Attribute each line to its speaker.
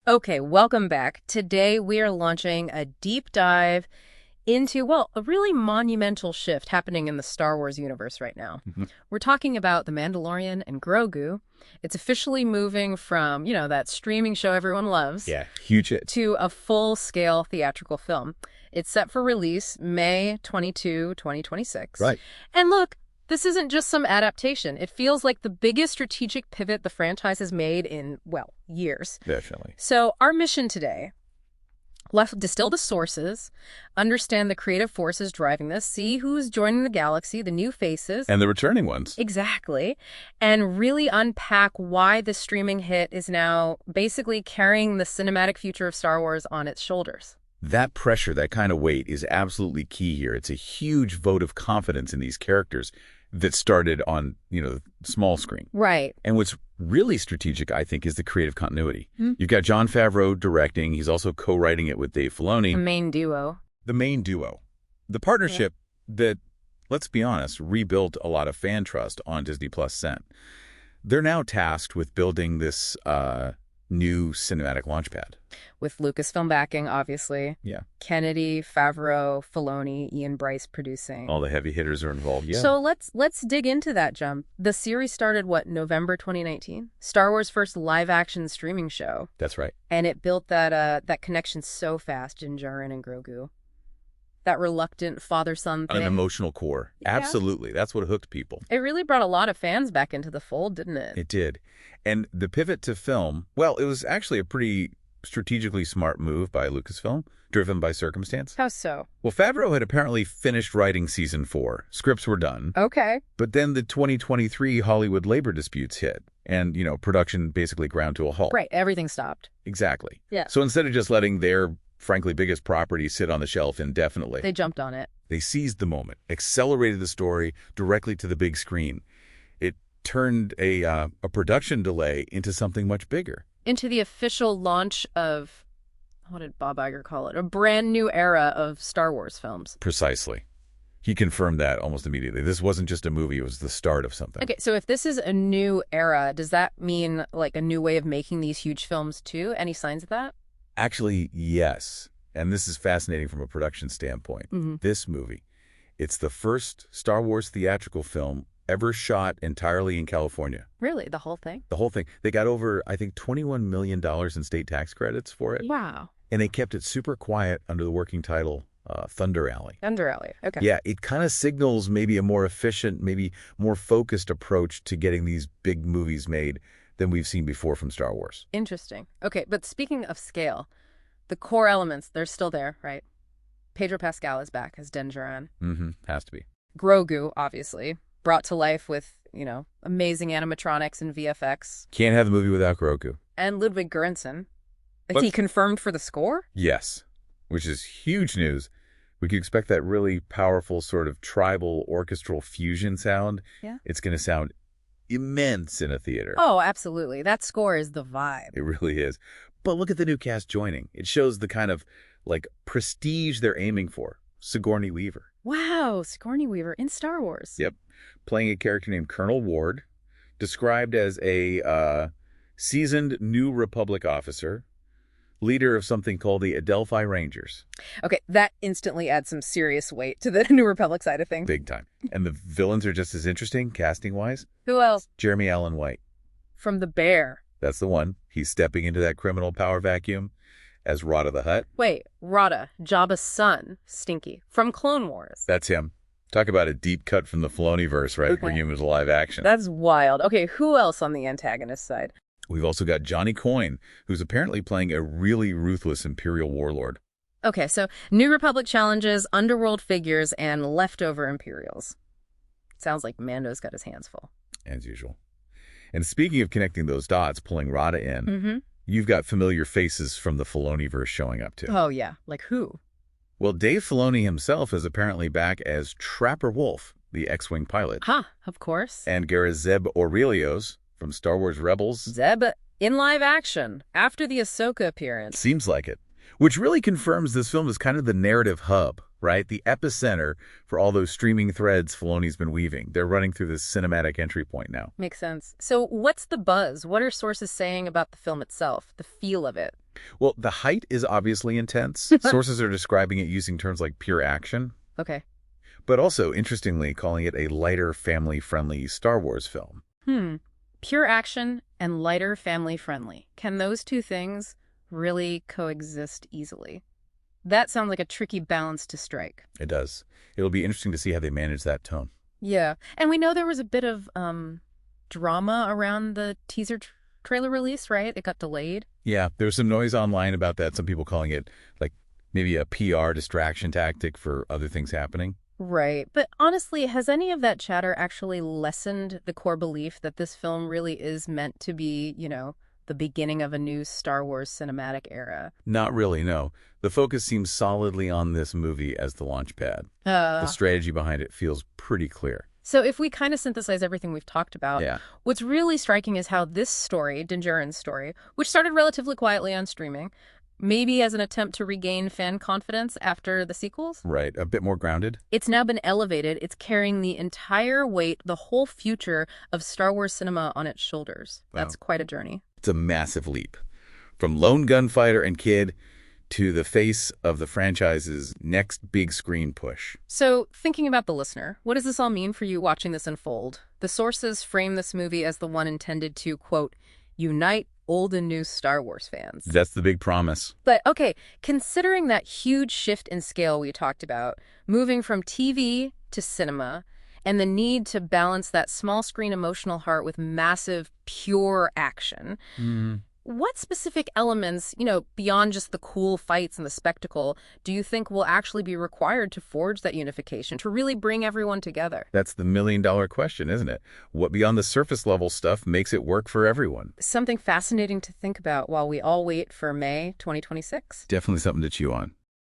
Speaker 1: Okay, welcome back. Today we are launching a deep dive into, well, a really monumental shift happening in the Star Wars universe right now. We're talking about The Mandalorian and Grogu. It's officially moving from, that streaming show everyone loves.
Speaker 2: Yeah, huge hit.
Speaker 1: To a full-scale theatrical film. It's set for release May 22, 2026.
Speaker 2: Right.
Speaker 1: And look, this isn't just some adaptation. It feels like the biggest strategic pivot the franchise has made in, well, years.
Speaker 2: Definitely.
Speaker 1: So our mission today, distill the sources, understand the creative forces driving this, see who's joining the galaxy, the new faces.
Speaker 2: And the returning ones.
Speaker 1: Exactly. And really unpack why the streaming hit is now basically carrying the cinematic future of Star Wars on its shoulders.
Speaker 2: That pressure, that kind of weight is absolutely key here. It's a huge vote of confidence in these characters that started on, the small screen.
Speaker 1: Right.
Speaker 2: And what's really strategic, I think, is the creative continuity. You've got Jon Favreau directing. He's also co-writing it with Dave Filoni.
Speaker 1: The main duo.
Speaker 2: The partnership that, let's be honest, rebuilt a lot of fan trust on Disney Plus sent. They're now tasked with building this new cinematic launchpad.
Speaker 1: With Lucasfilm backing, obviously.
Speaker 2: Yeah.
Speaker 1: Kennedy, Favreau, Filoni, Ian Bryce producing.
Speaker 2: All the heavy hitters are involved, yeah.
Speaker 1: So let's dig into that jump. The series started, November 2019? Star Wars' first live-action streaming show.
Speaker 2: That's right.
Speaker 1: And it built that connection so fast, Din Djarin and Grogu. That reluctant father-son thing.
Speaker 2: An emotional core. Yeah. Absolutely. That's what hooked people.
Speaker 1: It really brought a lot of fans back into the fold, didn't it?
Speaker 2: It did. And the pivot to film, well, it was actually a pretty strategically smart move by Lucasfilm, driven by circumstance.
Speaker 1: How so?
Speaker 2: Well, Favreau had apparently finished writing season 4. Scripts were done.
Speaker 1: Okay.
Speaker 2: But then the 2023 Hollywood labor disputes hit. And, production basically ground to a halt.
Speaker 1: Right. Everything stopped.
Speaker 2: Exactly.
Speaker 1: Yeah.
Speaker 2: So instead of just letting their, frankly, biggest property sit on the shelf indefinitely,
Speaker 1: they jumped on it.
Speaker 2: They seized the moment, accelerated the story directly to the big screen. It turned a production delay into something much bigger.
Speaker 1: Into the official launch of, what did Bob Iger call it? A brand new era of Star Wars films.
Speaker 2: Precisely. He confirmed that almost immediately. This wasn't just a movie, it was the start of something.
Speaker 1: Okay, so if this is a new era, does that mean like a new way of making these huge films too? Any signs of that?
Speaker 2: Actually, yes. And this is fascinating from a production standpoint. This movie, it's the first Star Wars theatrical film ever shot entirely in California.
Speaker 1: Really? The whole thing?
Speaker 2: The whole thing. They got over, I think, $21 million in state tax credits for it.
Speaker 1: Wow.
Speaker 2: And they kept it super quiet under the working title Thunder Alley.
Speaker 1: Thunder Alley. Okay.
Speaker 2: Yeah, it kind of signals maybe a more efficient, maybe more focused approach to getting these big movies made than we've seen before from Star Wars.
Speaker 1: Interesting. Okay, but speaking of scale, the core elements, they're still there, right? Pedro Pascal is back as Din Djarin.
Speaker 2: Has to be.
Speaker 1: Grogu, obviously, brought to life with, amazing animatronics and VFX.
Speaker 2: Can't have the movie without Grogu.
Speaker 1: And Ludwig Göransson. Is he confirmed for the score?
Speaker 2: Yes, which is huge news. We could expect that really powerful sort of tribal orchestral fusion sound.
Speaker 1: Yeah.
Speaker 2: It's going to sound immense in a theater.
Speaker 1: Oh, absolutely. That score is the vibe.
Speaker 2: It really is. But look at the new cast joining. It shows the kind of, prestige they're aiming for. Sigourney Weaver.
Speaker 1: Wow, Sigourney Weaver in Star Wars.
Speaker 2: Yep. Playing a character named Colonel Ward, described as a seasoned New Republic officer, leader of something called the Adelphi Rangers.
Speaker 1: Okay, that instantly adds some serious weight to the New Republic side of things.
Speaker 2: Big time. And the villains are just as interesting, casting-wise.
Speaker 1: Who else?
Speaker 2: Jeremy Allen White.
Speaker 1: From The Bear.
Speaker 2: That's the one. He's stepping into that criminal power vacuum as Rada the Hutt.
Speaker 1: Wait, Rada, Jabba's son, Stinky, from Clone Wars.
Speaker 2: That's him. Talk about a deep cut from the Filoni-verse, right?
Speaker 1: Okay.
Speaker 2: Bringing him to live action.
Speaker 1: That's wild. Okay, who else on the antagonist side?
Speaker 2: We've also got Johnny Coyne, who's apparently playing a really ruthless Imperial warlord.
Speaker 1: Okay, so New Republic challenges, underworld figures, and leftover Imperials. Sounds like Mando's got his hands full.
Speaker 2: As usual. And speaking of connecting those dots, pulling Rada in, you've got familiar faces from the Filoni-verse showing up too.
Speaker 1: Oh, yeah. Like who?
Speaker 2: Well, Dave Filoni himself is apparently back as Trapper Wolf, the X-Wing pilot.
Speaker 1: Of course.
Speaker 2: And Gareth Zeb Aurelios from Star Wars Rebels.
Speaker 1: Zeb in live action after the Ahsoka appearance.
Speaker 2: Seems like it. Which really confirms this film is kind of the narrative hub, right? The epicenter for all those streaming threads Filoni's been weaving. They're running through this cinematic entry point now.
Speaker 1: Makes sense. So what's the buzz? What are sources saying about the film itself, the feel of it?
Speaker 2: Well, the height is obviously intense. Sources are describing it using terms like pure action,
Speaker 1: Okay.
Speaker 2: but also, interestingly, calling it a lighter, family-friendly Star Wars film.
Speaker 1: Pure action and lighter family-friendly. Can those two things really coexist easily? That sounds like a tricky balance to strike.
Speaker 2: It does. It'll be interesting to see how they manage that tone.
Speaker 1: Yeah. And we know there was a bit of drama around the teaser trailer release, right? It got delayed.
Speaker 2: Yeah, there's some noise online about that. Some people calling it like maybe a PR distraction tactic for other things happening.
Speaker 1: Right. But honestly, has any of that chatter actually lessened the core belief that this film really is meant to be, the beginning of a new Star Wars cinematic era?
Speaker 2: Not really, no. The focus seems solidly on this movie as the launch pad. The strategy behind it feels pretty clear.
Speaker 1: So if we kind of synthesize everything we've talked about,
Speaker 2: Yeah.
Speaker 1: what's really striking is how this story, Din Djarin's story, which started relatively quietly on streaming, maybe as an attempt to regain fan confidence after the sequels,
Speaker 2: Right, a bit more grounded.
Speaker 1: it's now been elevated. It's carrying the entire weight, the whole future of Star Wars cinema on its shoulders.
Speaker 2: Wow.
Speaker 1: That's quite a journey.
Speaker 2: It's a massive leap. From lone gunfighter and kid to the face of the franchise's next big screen push.
Speaker 1: So, thinking about the listener, what does this all mean for you watching this unfold? The sources frame this movie as the one intended to, quote, unite old and new Star Wars fans.
Speaker 2: That's the big promise.
Speaker 1: But, okay, considering that huge shift in scale we talked about, moving from TV to cinema, and the need to balance that small screen emotional heart with massive, pure action, what specific elements, beyond just the cool fights and the spectacle, do you think will actually be required to forge that unification, to really bring everyone together?
Speaker 2: That's the million-dollar question, isn't it? What beyond the surface level stuff makes it work for everyone?
Speaker 1: Something fascinating to think about while we all wait for May 2026.
Speaker 2: Definitely something to chew on.